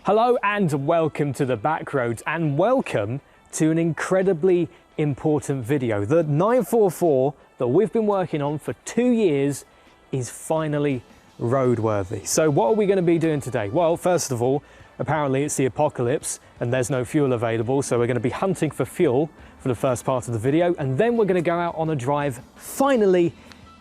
Hello and welcome to the Backroads, and welcome to an incredibly important video. The 944 that we've been working on for 2 years is finally roadworthy. So what are we going to be doing today? Well, first of all, apparently it's the apocalypse and there's no fuel available, so we're going to be hunting for fuel for the first part of the video, and then we're going to go out on a drive finally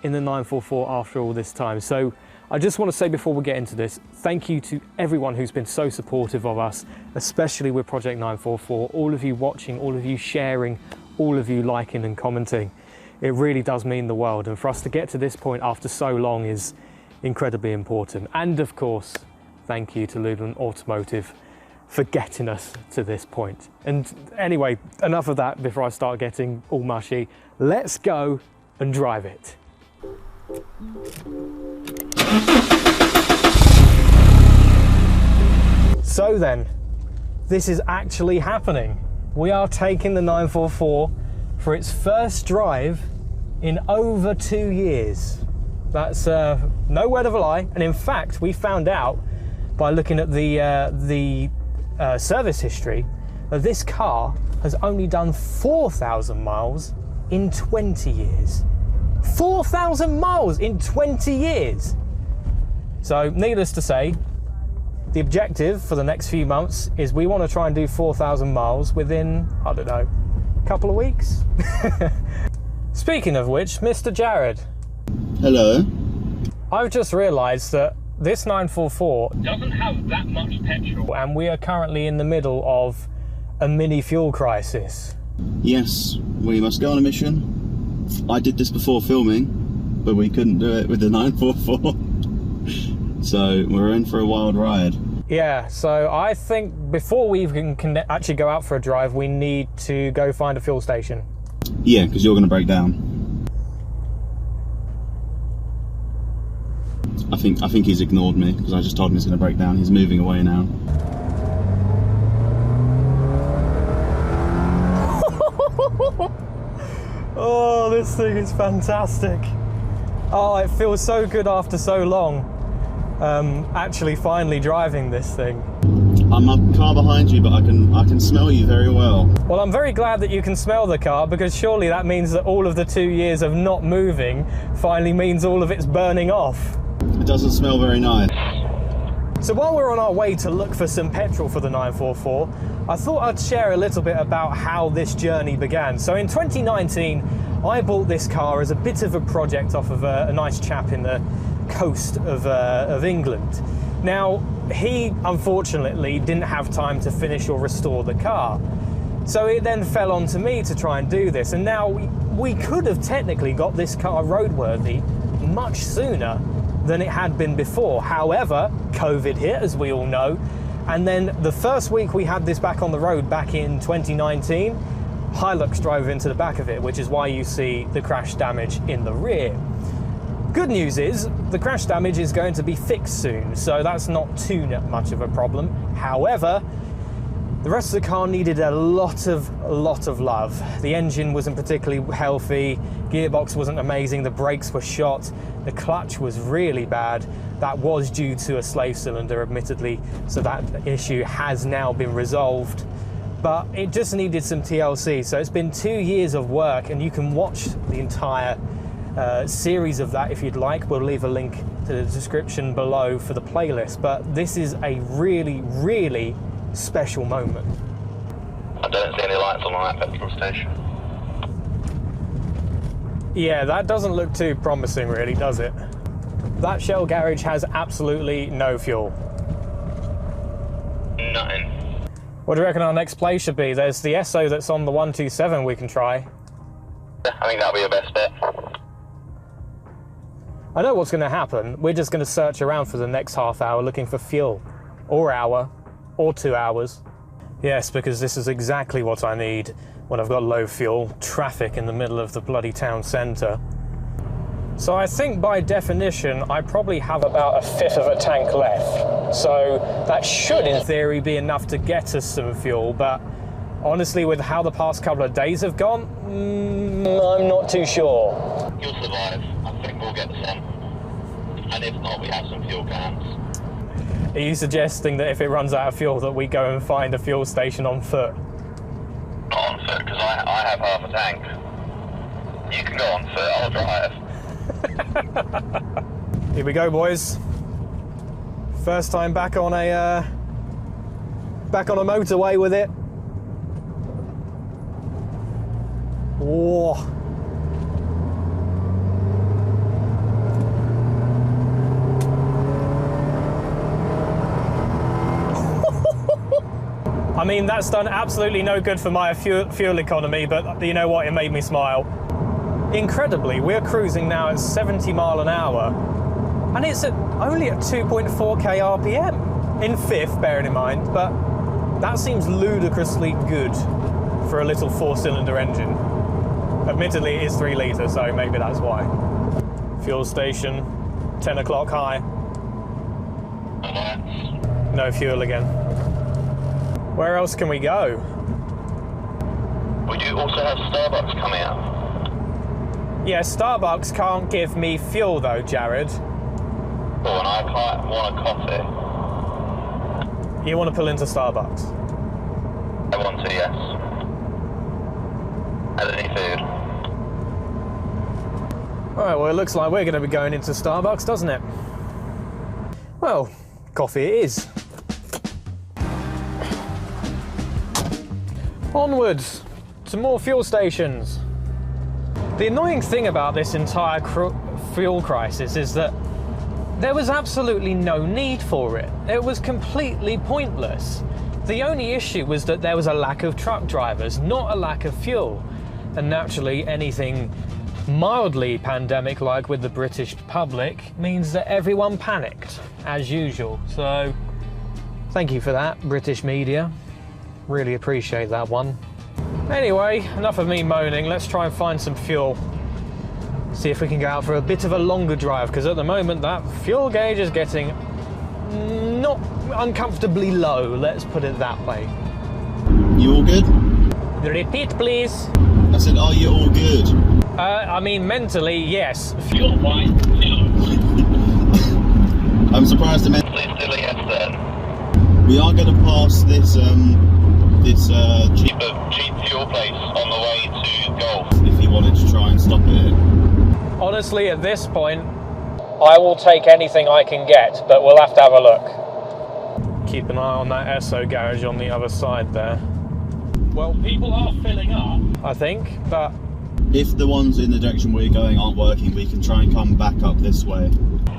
in the 944 after all this time. So I just want to say before we get into this, thank you to everyone who's been so supportive of us, especially with Project 944, all of you watching, all of you sharing, all of you liking and commenting. It really does mean the world, and for us to get to this point after so long is incredibly important. And of course, thank you to LUDEN Automotive for getting us to this point. And anyway, enough of that before I start getting all mushy. Let's go and drive it. So then, this is actually happening. We are taking the 944 for its first drive in over 2 years. That's no word of a lie, and in fact we found out by looking at the service history that this car has only done 4,000 miles in 20 years. 4,000 miles in 20 years! So needless to say, the objective for the next few months is we want to try and do 4,000 miles within, I don't know, a couple of weeks. Speaking of which, Mr. Jared. Hello. I've just realised that this 944 doesn't have that much petrol, and we are currently in the middle of a mini fuel crisis. Yes, we must go on a mission. I did this before filming, but we couldn't do it with the 944. So we're in for a wild ride. Yeah, so I think before we even can actually go out for a drive, we need to go find a fuel station. Yeah, because you're going to break down. I think he's ignored me because I just told him he's going to break down. He's moving away now. Oh, this thing is fantastic. Oh, it feels so good after so long. Actually finally driving this thing. I'm a car behind you, but I can smell you very well. Well, I'm very glad that you can smell the car, because surely that means that all of the 2 years of not moving finally means all of it's burning off. It doesn't smell very nice. So while we're on our way to look for some petrol for the 944, I thought I'd share a little bit about how this journey began. So in 2019, I bought this car as a bit of a project off of a nice chap in the coast of England. Now, he unfortunately didn't have time to finish or restore the car. So it then fell onto me to try and do this. And now we could have technically got this car roadworthy much sooner than it had been before. However, COVID hit, as we all know. And then the first week we had this back on the road back in 2019, Hilux drove into the back of it, which is why you see the crash damage in the rear. Good news is the crash damage is going to be fixed soon, so that's not too much of a problem. However, the rest of the car needed a lot of love. The engine wasn't particularly healthy, gearbox wasn't amazing, the brakes were shot, the clutch was really bad. That was due to a slave cylinder, admittedly, so that issue has now been resolved. But it just needed some TLC, so it's been 2 years of work, and you can watch the entire series of that if you'd like. We'll leave a link to the description below for the playlist, but this is a really special moment. I don't see any lights on that petrol station. Yeah, that doesn't look too promising really, does it? That Shell garage has absolutely no fuel. Nothing. What do you reckon our next play should be? There's the Esso that's on the 127 we can try. I think that'll be your best bet. I know what's going to happen. We're just going to search around for the next half hour looking for fuel, or hour, or 2 hours. Yes, because this is exactly what I need when I've got low fuel, traffic in the middle of the bloody town centre. So I think by definition, I probably have about a fifth of a tank left. So that should, in theory, be enough to get us some fuel, but honestly, with how the past couple of days have gone, I'm not too sure. You'll survive. I think we'll get some. And if not, we have some fuel cans. Are you suggesting that if it runs out of fuel that we go and find a fuel station on foot? Not on foot, because I have half a tank. You can go on foot, I'll drive. Here we go, boys. First time back on a motorway with it. Whoa. I mean, that's done absolutely no good for my fuel economy, but you know what? It made me smile. Incredibly, we're cruising now at 70 mile an hour, and it's only at 2.4k RPM. In fifth, bearing in mind, but that seems ludicrously good for a little 4-cylinder engine. Admittedly, it is 3 litre, so maybe that's why. Fuel station, 10 o'clock high. No fuel again. Where else can we go? We do also have Starbucks coming out. Yeah, Starbucks can't give me fuel though, Jared. Oh, and I want a coffee. You want to pull into Starbucks? I want to, yes. And any food. Alright, well it looks like we're going to be going into Starbucks, doesn't it? Well, coffee it is. Onwards to more fuel stations. The annoying thing about this entire fuel crisis is that there was absolutely no need for it. It was completely pointless. The only issue was that there was a lack of truck drivers, not a lack of fuel. And naturally, anything mildly pandemic-like with the British public means that everyone panicked, as usual. So, thank you for that, British media. Really appreciate that one. Anyway, enough of me moaning. Let's try and find some fuel. See if we can go out for a bit of a longer drive, because at the moment that fuel gauge is getting not uncomfortably low, let's put it that way. You all good? Repeat, please. I said, are you all good? I mean, mentally, yes. Fuel wise, I'm surprised to mention please still a yes then. we are going to pass this Cheap fuel place on the way to Golf. if you wanted to try and stop it. Honestly, at this point, I will take anything I can get, but we'll have to have a look. Keep an eye on that Esso garage on the other side there. Well, people are filling up, I think, but... If the ones in the direction we're going aren't working, we can try and come back up this way.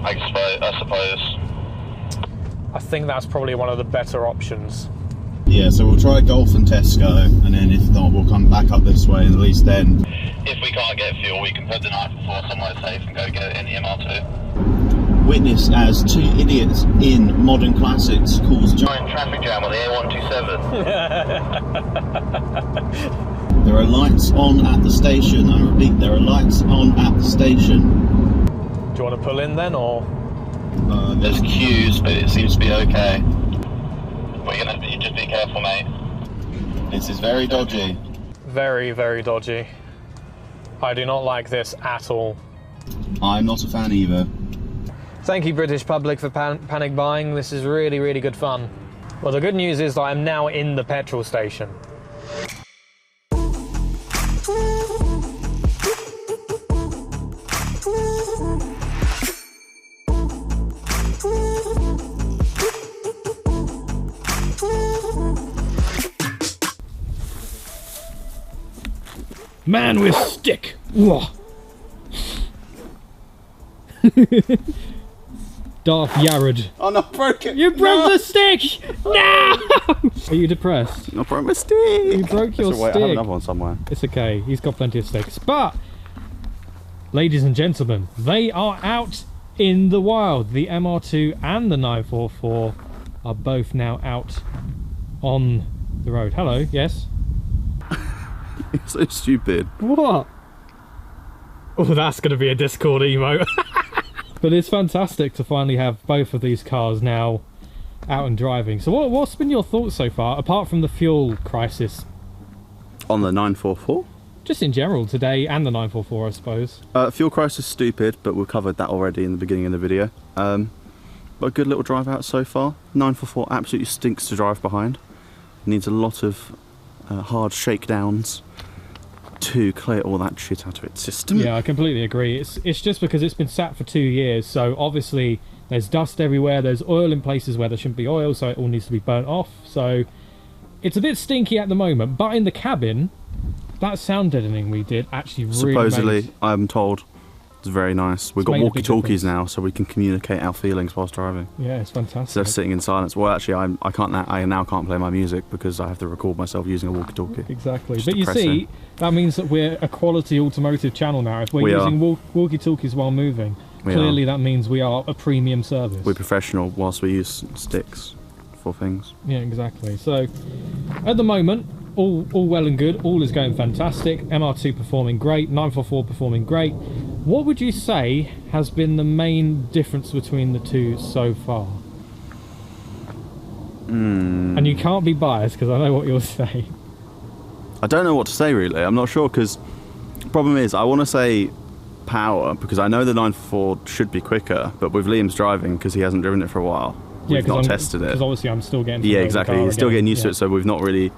I suppose. I think that's probably one of the better options. Yeah, so we'll try Golf and Tesco, and then if not, we'll come back up this way, and at least then... If we can't get fuel, we can put the 944 somewhere safe and go get it in the MR2. Witness as 2 idiots in modern classics cause Giant traffic jam on the A127. There are lights on at the station. I repeat, there are lights on at the station. Do you want to pull in then, or...? There's queues, but it seems to be okay. We're gonna just be careful, mate. This is very dodgy. Very, very dodgy. I do not like this at all. I'm not a fan either. Thank you, British public, for panic buying. This is really, really good fun. Well, the good news is that I'm now in the petrol station. Man with stick. Whoa. Darth Yared. Oh no, broke it! You broke the stick! No! Are you depressed? I broke my stick! You broke your Wait, stick. I have another one somewhere. It's okay, he's got plenty of sticks. But, ladies and gentlemen, they are out in the wild. The MR2 and the 944 are both now out on the road. Hello, yes? You're so stupid. What? Oh, that's going to be a Discord emote. But it's fantastic to finally have both of these cars now out and driving. So what's been your thoughts so far, apart from the fuel crisis? On the 944? Just in general, today, and the 944, I suppose. Fuel crisis stupid, but we covered that already in the beginning of the video. a good little drive out so far. 944 absolutely stinks to drive behind. Needs a lot of hard shakedowns to clear all that shit out of its system. Yeah, I completely agree. It's just because it's been sat for 2 years, so obviously there's dust everywhere, there's oil in places where there shouldn't be oil, so it all needs to be burnt off. So it's a bit stinky at the moment, but in the cabin, that sound deadening we did actually really supposedly, I'm told, it's very nice. We've got walkie-talkies now, so we can communicate our feelings whilst driving. Yeah, it's fantastic. Instead of sitting in silence. Well, actually, I now can't play my music because I have to record myself using a walkie-talkie. Exactly. Just But you depressing. see, that means that we're a quality automotive channel now. If we're using walkie-talkies while moving, clearly that means we are a premium service. We're professional whilst we use sticks for things. Yeah, exactly. So, at the moment, all well and good. All is going fantastic. MR2 performing great. 944 performing great. What would you say has been the main difference between the two so far? And you can't be biased because I know what you'll say. I don't know what to say really. I'm not sure because the problem is I want to say power because I know the 944 should be quicker, but with Liam's driving because he hasn't driven it for a while, we've not tested it. Because obviously I'm still getting. Yeah, exactly. He's still getting used to it, so we've not really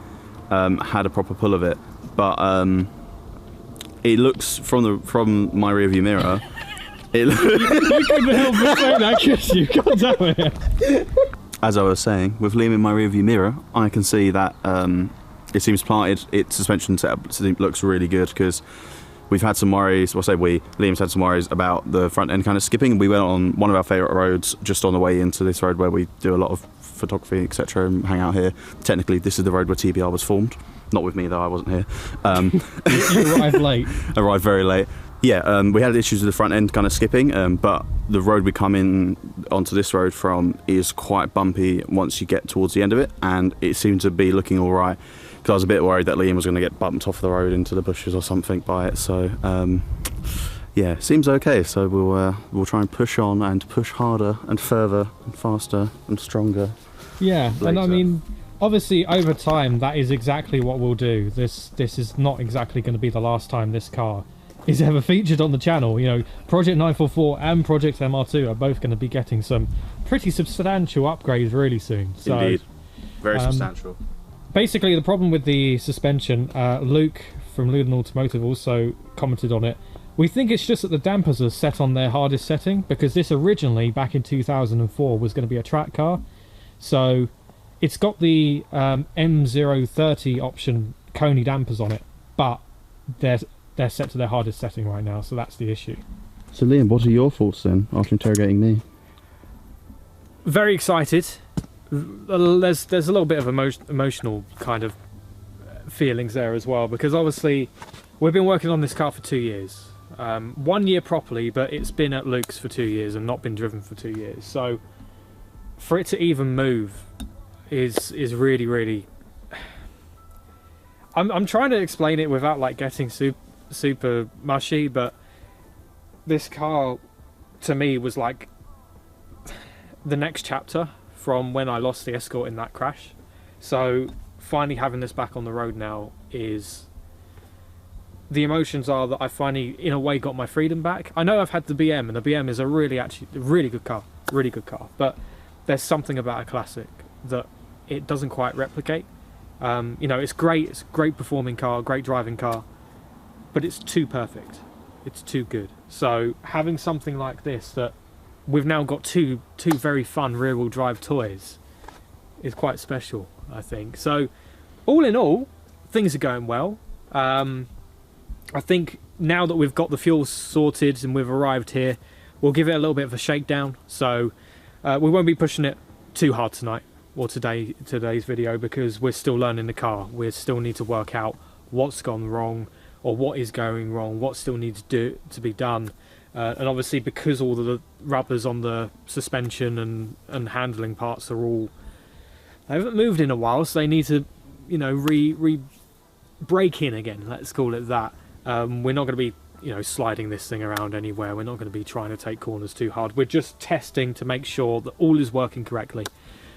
had a proper pull of it. But it looks from my rearview mirror. You couldn't help but say that, could you? God damn it. As I was saying, with Liam in my rearview mirror, I can see that it seems planted. Its suspension setup looks really good because we've had some worries. Well, Liam's had some worries about the front end kind of skipping. We went on one of our favourite roads just on the way into this road where we do a lot of photography, etc., and hang out here. Technically, this is the road where TBR was formed. Not with me though, I wasn't here. You arrived late. Arrived very late. Yeah, we had issues with the front end kind of skipping, but the road we come in onto this road from is quite bumpy once you get towards the end of it, and it seemed to be looking all right. Because I was a bit worried that Liam was going to get bumped off the road into the bushes or something by it. So yeah, seems okay. So we'll try and push on and push harder and further and faster and stronger. Yeah, later. and I mean, obviously over time that is exactly what we'll do. This is not exactly going to be the last time this car is ever featured on the channel. You know, Project 944 and Project MR2 are both going to be getting some pretty substantial upgrades really soon. So, indeed, very substantial. Basically, the problem with the suspension, Luke from LUDEN Automotive also commented on it. We think it's just that the dampers are set on their hardest setting because this originally, back in 2004, was going to be a track car. So it's got the M030 option Coney dampers on it, but they're set to their hardest setting right now, so that's the issue. So Liam, what are your thoughts then, after interrogating me? Very excited. There's a little bit of emotional kind of feelings there as well, because obviously we've been working on this car for 2 years. 1 year properly, but it's been at Luke's for 2 years and not been driven for 2 years. So for it to even move is really, really... I'm trying to explain it without like getting super mushy, but this car to me was like the next chapter from when I lost the Escort in that crash. So finally having this back on the road now is... The emotions are that I finally, in a way, got my freedom back. I know I've had the BM, and the BM is a really good car, but there's something about a classic that it doesn't quite replicate. You know, it's great performing car, great driving car, but it's too perfect. It's too good. So having something like this that we've now got two very fun rear-wheel drive toys is quite special, I think. So all in all, things are going well. I think now that we've got the fuel sorted and we've arrived here, we'll give it a little bit of a shakedown. So we won't be pushing it too hard tonight or today's video, because we're still learning the car. We still need to work out what's gone wrong or what is going wrong, what still needs to be done. And obviously, because all the rubbers on the suspension and handling parts are all... They haven't moved in a while, so they need to, you know, break in again, let's call it that. We're not going to be, you know, sliding this thing around anywhere. We're not going to be trying to take corners too hard. We're just testing to make sure that all is working correctly.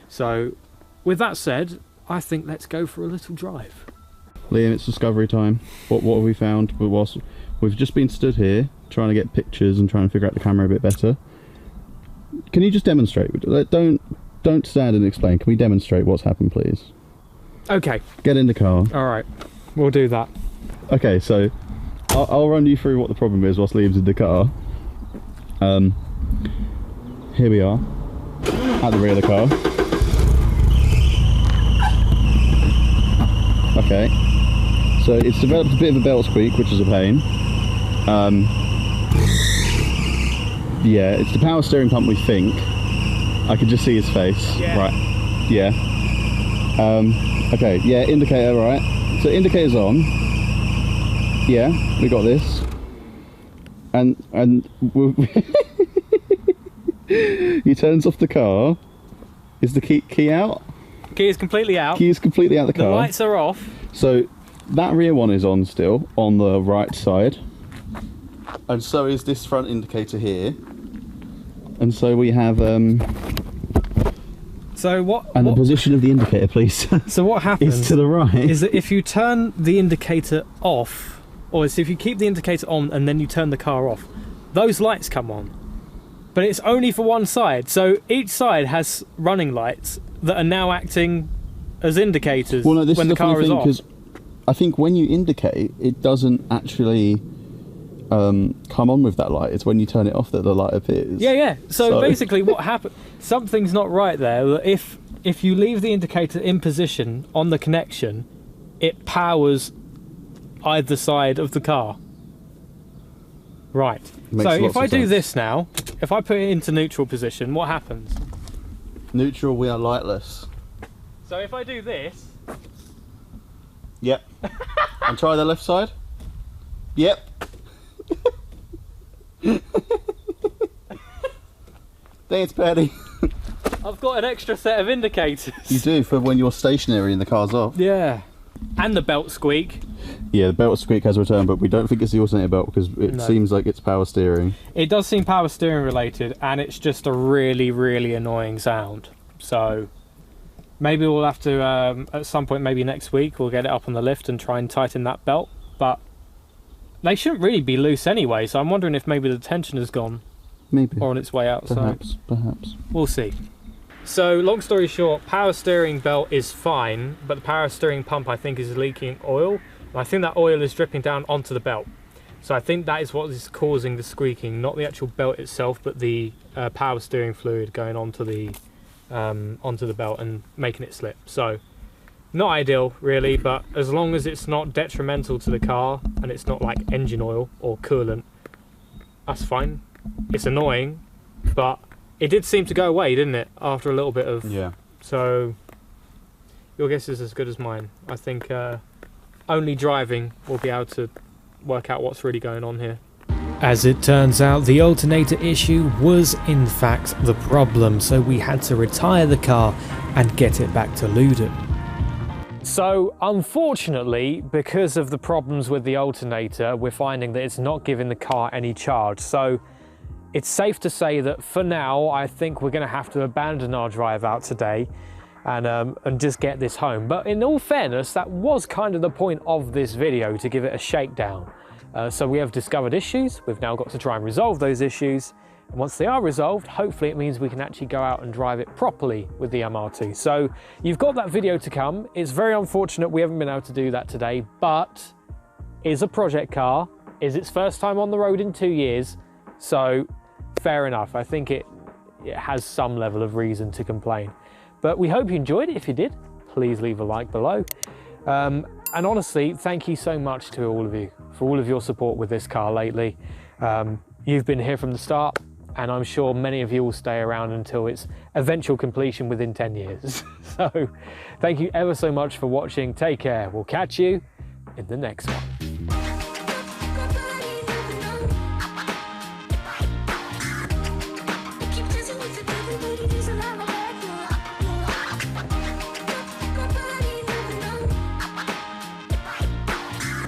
So, with that said, I think let's go for a little drive. Liam, it's discovery time. What have we found? We've just been stood here trying to get pictures and trying to figure out the camera a bit better. Can you just demonstrate? Don't stand and explain. Can we demonstrate what's happened, please? Okay. Get in the car. All right. We'll do that. Okay, so I'll run you through what the problem is whilst Liam's in the car. Here we are at the rear of the car. Okay, so it's developed a bit of a belt squeak, which is a pain. Yeah, it's the power steering pump, we think. I can just see his face. Yeah. Right. Yeah. Okay, yeah, indicator, right. So indicator's on. Yeah, we got this. And he turns off the car. Is the key out? Key is completely out. Key is completely out of the car. The lights are off. So that rear one is on still, on the right side. And so is this front indicator here. And so we have So what? and the position of the indicator, please. So what happens is to the right. is that if you turn the indicator off, or if you keep the indicator on and then you turn the car off, those lights come on. But it's only for one side. So each side has running lights that are now acting as indicators Well, no, this when is the car funny is thing, off. because I think when you indicate, it doesn't actually come on with that light. It's when you turn it off that the light appears. Yeah. So basically what happened, something's not right there. If you leave the indicator in position on the connection, it powers either side of the car. Right. Makes So lots if I of do sense. this now, if I put it into neutral position, what happens? Neutral, we are lightless. So if I do this, Yep. And try the left side. Yep. Thanks, Paddy. I've got an extra set of indicators. You do, for when you're stationary and the car's off. Yeah. And the belt squeak. Yeah, the belt squeak has returned, but we don't think it's the alternator belt because it No. seems like it's power steering. It does seem power steering related, and it's just a really, really annoying sound. So maybe we'll have to, at some point, maybe next week, we'll get it up on the lift and try and tighten that belt. But they shouldn't really be loose anyway, so I'm wondering if maybe the tension has gone Maybe. or on its way out. Perhaps. We'll see. So long story short, power steering belt is fine, but the power steering pump I think is leaking oil, and I think that oil is dripping down onto the belt. So I think that is what is causing the squeaking, not the actual belt itself, but the power steering fluid going onto the belt and making it slip. So not ideal really, but as long as it's not detrimental to the car and it's not like engine oil or coolant, that's fine. It's annoying, but it did seem to go away, didn't it, after a little bit of... Yeah. So your guess is as good as mine. I think only driving will be able to work out what's really going on here. As it turns out, the alternator issue was in fact the problem, so we had to retire the car and get it back to LUDEN. So unfortunately, because of the problems with the alternator, we're finding that it's not giving the car any charge. So it's safe to say that for now, I think we're going to have to abandon our drive out today and just get this home. But in all fairness, that was kind of the point of this video, to give it a shakedown. So we have discovered issues. We've now got to try and resolve those issues. And once they are resolved, hopefully it means we can actually go out and drive it properly with the MR2. So you've got that video to come. It's very unfortunate we haven't been able to do that today, but it's a project car. It's its first time on the road in 2 years. So fair enough. I think it has some level of reason to complain. But we hope you enjoyed it. If you did, please leave a like below. And honestly, thank you so much to all of you for all of your support with this car lately. You've been here from the start, and I'm sure many of you will stay around until its eventual completion within 10 years. So thank you ever so much for watching. Take care. We'll catch you in the next one.